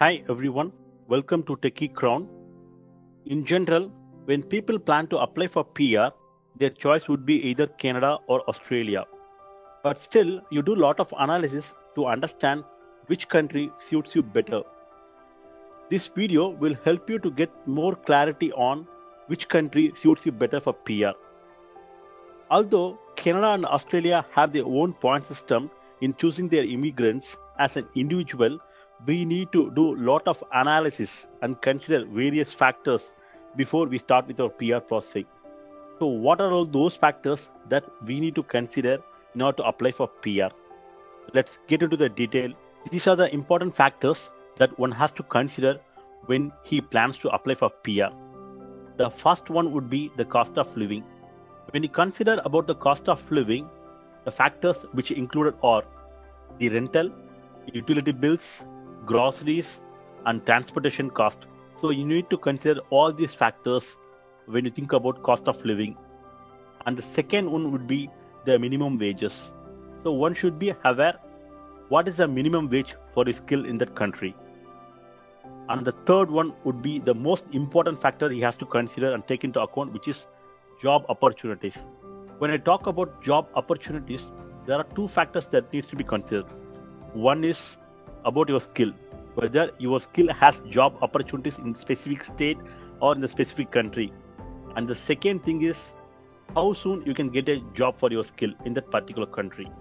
Hi everyone, welcome to Techie Crown. In general, when people plan to apply for PR, their choice would be either Canada or Australia. But still, you do a lot of analysis to understand which country suits you better. This video will help you to get more clarity on which country suits you better for PR. Although Canada and Australia have their own point system in choosing their immigrants as an individual, we need to do a lot of analysis and consider various factors before we start with our PR processing. So what are all those factors that we need to consider in order to apply for PR? Let's get into the detail. These are the important factors that one has to consider when he plans to apply for PR. The first one would be the cost of living. When you consider about the cost of living, the factors which included are the rental, utility bills, groceries, and transportation cost. So you need to consider all these factors when you think about cost of living. And the second one would be the minimum wages. So one should be aware what is the minimum wage for a skill in that country. And the third one would be the most important factor he has to consider and take into account, which is job opportunities. When I talk about job opportunities, there are two factors that needs to be considered. One is about your skill, whether your skill has job opportunities in specific state or in the specific country. And the second thing is how soon you can get a job for your skill in that particular country.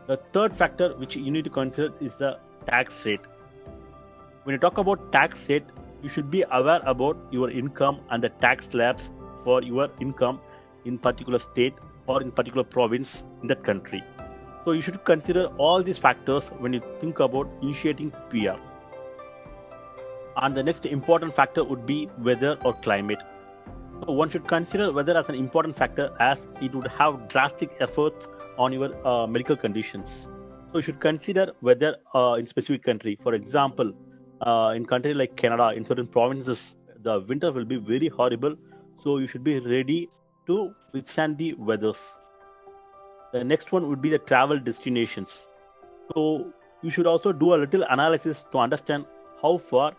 The third factor which you need to consider is the tax rate. When you talk about tax rate, you should be aware about your income and the tax slabs for your income in particular state or in particular province in that country. So you should consider all these factors when you think about initiating PR. And the next important factor would be weather or climate. So one should consider weather as an important factor as it would have drastic efforts on your medical conditions. So you should consider weather in specific country. For example, in country like Canada, in certain provinces, the winter will be very horrible. So you should be ready to withstand the weathers. The next one would be the travel destinations. So you should also do a little analysis to understand how far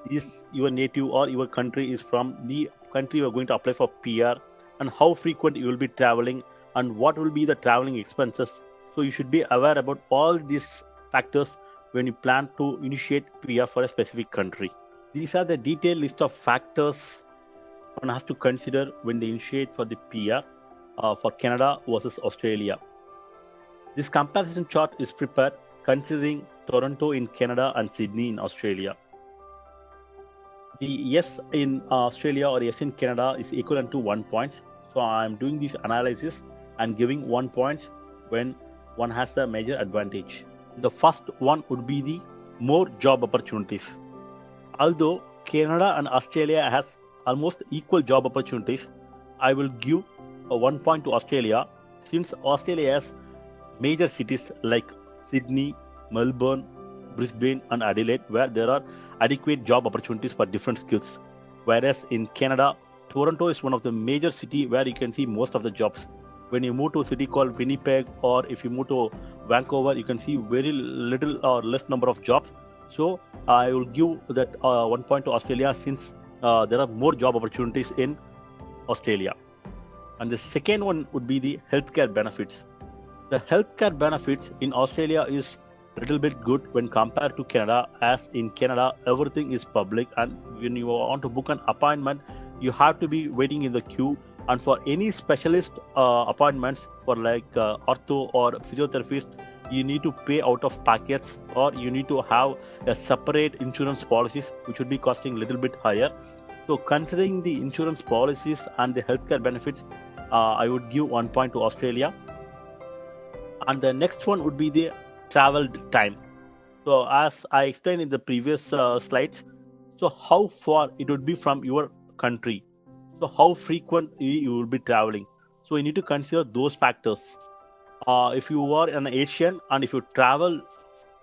is your native or your country is from the country you are going to apply for PR, and how frequent you will be traveling, and what will be the traveling expenses. So you should be aware about all these factors when you plan to initiate PR for a specific country. These are the detailed list of factors one has to consider when they initiate for the PR for Canada versus Australia. This comparison chart is prepared considering Toronto in Canada and Sydney in Australia. The yes in Australia or yes in Canada is equivalent to 1 point. So I am doing this analysis and giving 1 point when one has a major advantage. The first one would be the more job opportunities. Although Canada and Australia has almost equal job opportunities, I will give a 1 point to Australia since Australia has major cities like Sydney, Melbourne, Brisbane and Adelaide where there are adequate job opportunities for different skills. Whereas in Canada, Toronto is one of the major cities where you can see most of the jobs. When you move to a city called Winnipeg or if you move to Vancouver, you can see very little or less number of jobs. So I will give that 1 point to Australia since there are more job opportunities in Australia. And the second one would be the healthcare benefits. The healthcare benefits in Australia is a little bit good when compared to Canada, as in Canada everything is public, and when you want to book an appointment you have to be waiting in the queue, and for any specialist appointments for like ortho or physiotherapist you need to pay out of pockets, or you need to have a separate insurance policies which would be costing a little bit higher. So considering the insurance policies and the healthcare benefits, I would give 1 point to Australia. And the next one would be the travel time. So as I explained in the previous slides, so how far it would be from your country, so how frequent you will be traveling. So you need to consider those factors. If you are an Asian and if you travel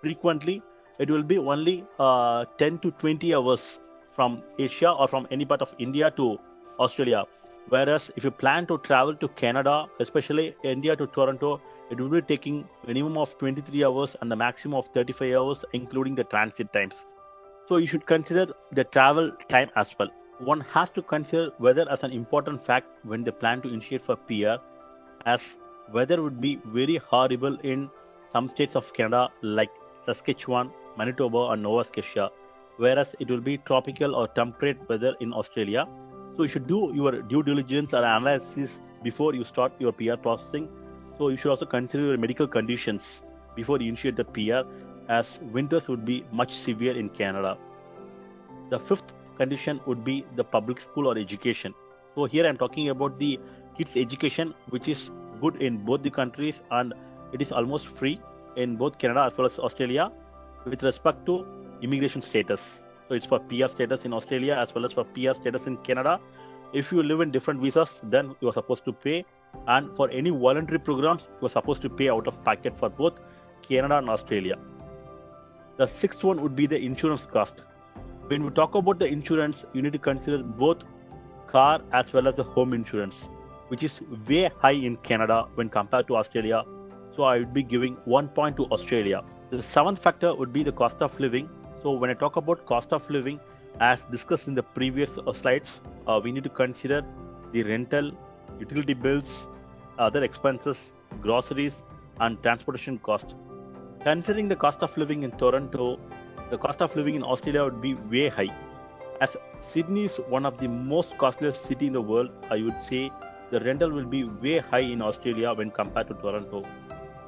frequently, it will be only 10 to 20 hours from Asia or from any part of India to Australia. Whereas if you plan to travel to Canada, especially India to Toronto, it will be taking minimum of 23 hours and the maximum of 35 hours, including the transit times. So you should consider the travel time as well. One has to consider weather as an important fact when they plan to initiate for PR, as weather would be very horrible in some states of Canada like Saskatchewan, Manitoba, and Nova Scotia, whereas it will be tropical or temperate weather in Australia. So you should do your due diligence or analysis before you start your PR processing. So you should also consider your medical conditions before you initiate the PR, as winters would be much severe in Canada. The fifth condition would be the public school or education. So here I'm talking about the kids education, which is good in both the countries, and it is almost free in both Canada as well as Australia with respect to immigration status. So it's for PR status in Australia as well as for PR status in Canada. If you live in different visas, then you are supposed to pay, and for any voluntary programs, you are supposed to pay out of pocket for both Canada and Australia. The sixth one would be the insurance cost. When we talk about the insurance, you need to consider both car as well as the home insurance, which is way high in Canada when compared to Australia. So I would be giving 1 point to Australia. The seventh factor would be the cost of living. So when I talk about cost of living, as discussed in the previous slides, we need to consider the rental, utility bills, other expenses, groceries, and transportation cost. Considering the cost of living in Toronto, the cost of living in Australia would be way high. As Sydney is one of the most costliest city in the world, I would say the rental will be way high in Australia when compared to Toronto.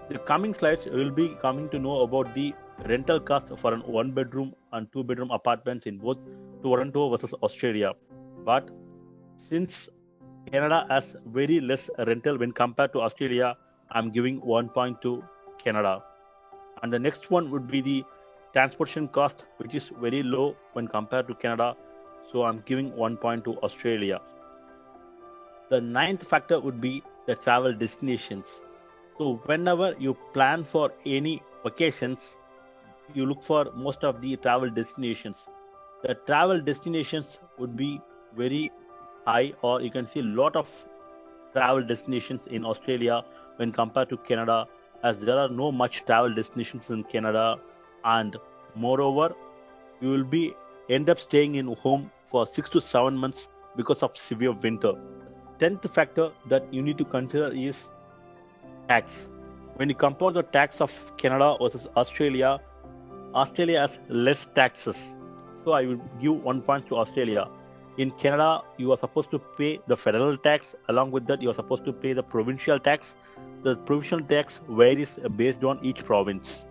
The coming slides will be coming to know about the rental cost for an 1-bedroom and 2-bedroom apartments in both Toronto versus Australia. But since Canada has very less rental when compared to Australia, I'm giving 1 point to Canada. And the next one would be the transportation cost, which is very low when compared to Canada. So I'm giving 1 point to Australia. The ninth factor would be the travel destinations. So whenever you plan for any vacations, you look for most of the travel destinations. The travel destinations would be very high, or you can see a lot of travel destinations in Australia when compared to Canada, as there are no much travel destinations in Canada, and moreover you will be end up staying in home for 6 to 7 months because of severe winter. 10th factor that you need to consider is tax. When you compare the tax of Canada versus Australia, Australia has less taxes, so I will give 1 point to Australia. In Canada, you are supposed to pay the federal tax. Along with that, you are supposed to pay the provincial tax. The provincial tax varies based on each province.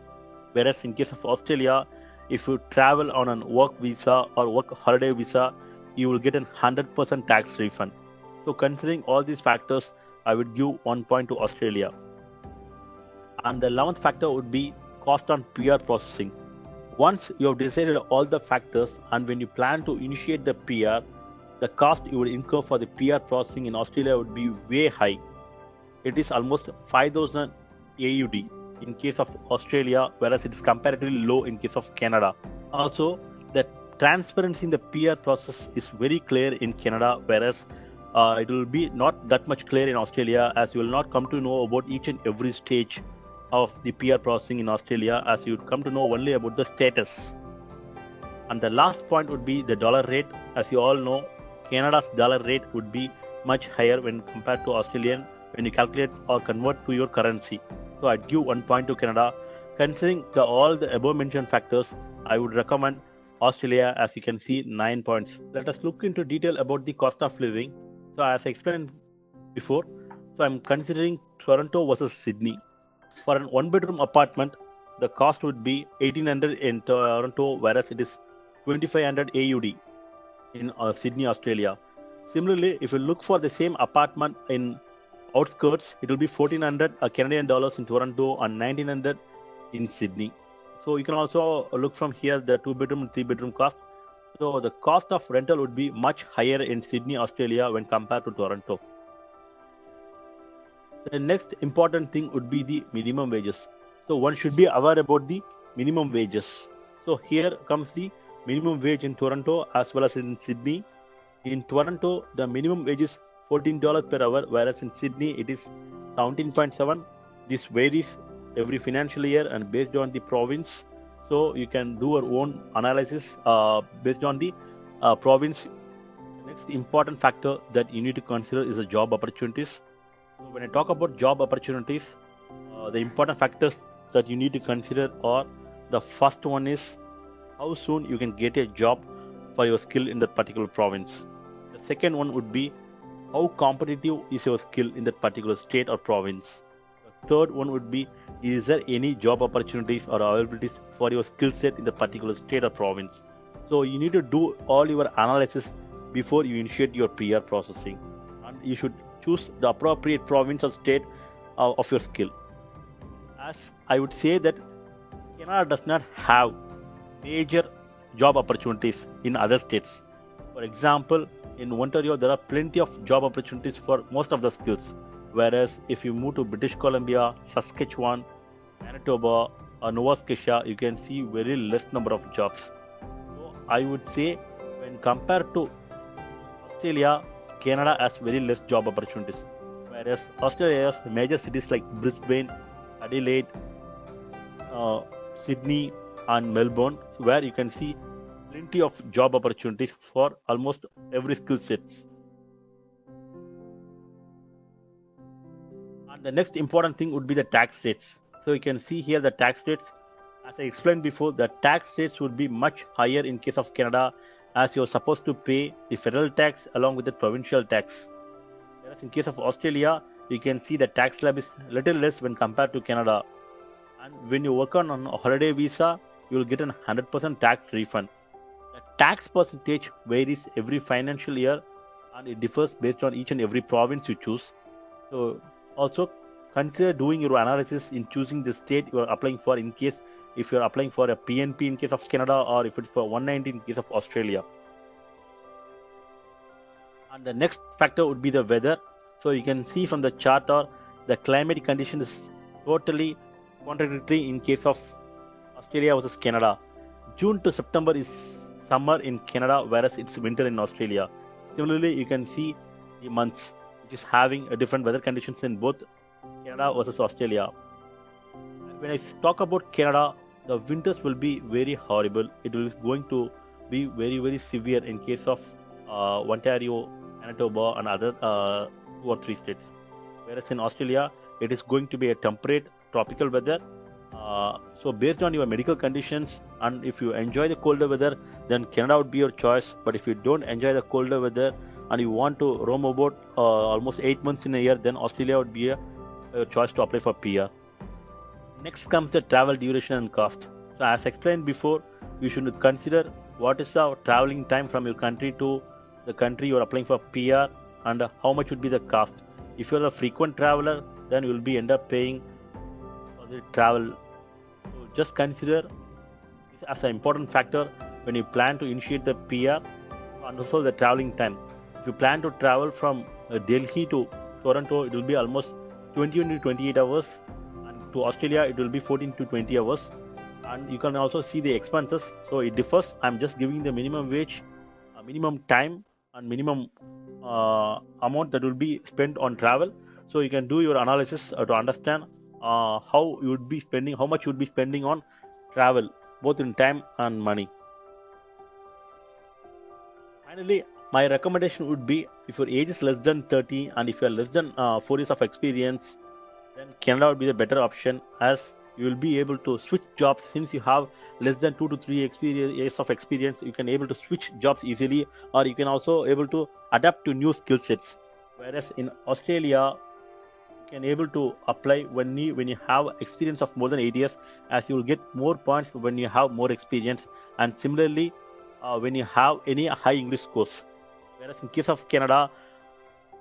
Whereas in case of Australia, if you travel on a work visa or work holiday visa, you will get a 100% tax refund. So considering all these factors, I would give 1 point to Australia. And the 11th factor would be cost on PR processing. Once you have decided all the factors, and when you plan to initiate the PR, the cost you would incur for the PR processing in Australia would be way high. It is almost 5,000 AUD in case of Australia, whereas it is comparatively low in case of Canada. Also, the transparency in the PR process is very clear in Canada, whereas it will be not that much clear in Australia, as you will not come to know about each and every stage of the PR processing in Australia, as you would come to know only about the status. And the last point would be the dollar rate. As you all know, Canada's dollar rate would be much higher when compared to Australian when you calculate or convert to your currency. So I'd give 1 point to Canada. Considering all the above mentioned factors, I would recommend Australia, as you can see, 9 points. Let us look into detail about the cost of living. So as I explained before, so I'm considering Toronto versus Sydney. For an 1-bedroom apartment, the cost would be 1,800 in Toronto, whereas it is 2,500 AUD in Sydney, Australia. Similarly, if you look for the same apartment in outskirts, it will be 1,400 Canadian dollars in Toronto and 1,900 in Sydney. So you can also look from here the 2-bedroom and 3-bedroom cost. So the cost of rental would be much higher in Sydney, Australia when compared to Toronto. The next important thing would be the minimum wages. So one should be aware about the minimum wages. So here comes the minimum wage in Toronto as well as in Sydney. In Toronto, the minimum wage is $14 per hour, whereas in Sydney it is 17.7. This varies every financial year and based on the province. So you can do your own analysis based on the province. The next important factor that you need to consider is the job opportunities. So when I talk about job opportunities, the important factors that you need to consider are, the first one is how soon you can get a job for your skill in that particular province. The second one would be how competitive is your skill in that particular state or province. The third one would be, is there any job opportunities or availabilities for your skill set in the particular state or province. So you need to do all your analysis before you initiate your PR processing, and you should choose the appropriate province or state of your skill. As I would say that Canada does not have major job opportunities in other states. For example, in Ontario, there are plenty of job opportunities for most of the skills. Whereas if you move to British Columbia, Saskatchewan, Manitoba, or Nova Scotia, you can see very less number of jobs. So I would say when compared to Australia, Canada has very less job opportunities. Whereas Australia has major cities like Brisbane, Adelaide, Sydney, and Melbourne, where you can see plenty of job opportunities for almost every skill sets. And the next important thing would be the tax rates. So you can see here the tax rates. As I explained before, the tax rates would be much higher in case of Canada, as you're supposed to pay the federal tax along with the provincial tax. Whereas in case of Australia, you can see the tax slab is little less when compared to Canada. And when you work on a holiday visa, you will get a 100% tax refund. The tax percentage varies every financial year, and it differs based on each and every province you choose. So also consider doing your analysis in choosing the state you are applying for, in case if you are applying for a PNP in case of Canada, or if it's for 190 in case of Australia. And the next factor would be the weather. So you can see from the chart, or the climate condition is totally contradictory in case of Australia versus Canada. June to September is summer in Canada, whereas it's winter in Australia. Similarly, you can see the months which is having a different weather conditions in both Canada versus Australia. And when I talk about Canada, the winters will be very horrible. It will going to be very severe in case of Ontario, Manitoba, and other 2 or 3 states. Whereas in Australia, it is going to be a temperate tropical weather. So based on your medical conditions, and if you enjoy the colder weather, then Canada would be your choice. But if you don't enjoy the colder weather and you want to roam about almost 8 months in a year, then Australia would be a choice to apply for PR. Next comes the travel duration and cost. So as explained before, you should consider what is the traveling time from your country to the country you are applying for PR, and how much would be the cost. If you are a frequent traveler, then you will be end up paying for the travel. So just consider this as an important factor when you plan to initiate the PR, and also the traveling time. If you plan to travel from Delhi to Toronto, it will be almost 20 to 28 hours, and to Australia it will be 14 to 20 hours. And you can also see the expenses, so it differs. I'm just giving the minimum wage, minimum time, and minimum amount that will be spent on travel. So you can do your analysis to understand how you would be spending, how much you would be spending on travel, both in time and money. Finally, my recommendation would be, if your age is less than 30 and if you are less than 4 years of experience, then Canada would be the better option, as you will be able to switch jobs. Since you have less than 2 to 3 years of experience, you can able to switch jobs easily, or you can also able to adapt to new skill sets. Whereas in Australia, you can able to apply when you have experience of more than 8 years, as you will get more points when you have more experience, and similarly when you have any high English scores. Whereas in case of Canada,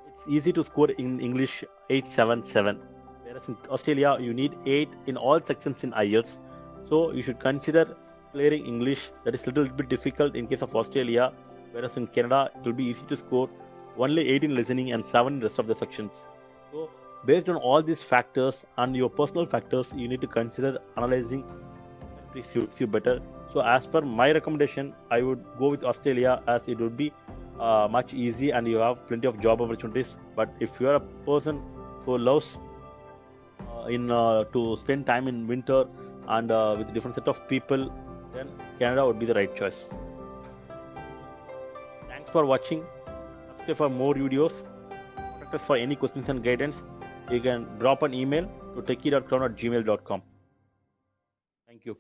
it's easy to score in English 877. Whereas in Australia, you need 8 in all sections in IELTS. So you should consider clearing English. That is a little bit difficult in case of Australia. Whereas in Canada, it will be easy to score only 8 in listening and 7 in rest of the sections. So based on all these factors and your personal factors, you need to consider analyzing country suits you better. So as per my recommendation, I would go with Australia, as it would be much easy and you have plenty of job opportunities. But if you are a person who loves to spend time in winter and with different set of people, then Canada would be the right choice. Thanks for watching. Subscribe for more videos. Contact us for any questions and guidance. You can drop an email to techie.crown@gmail.com. Thank you.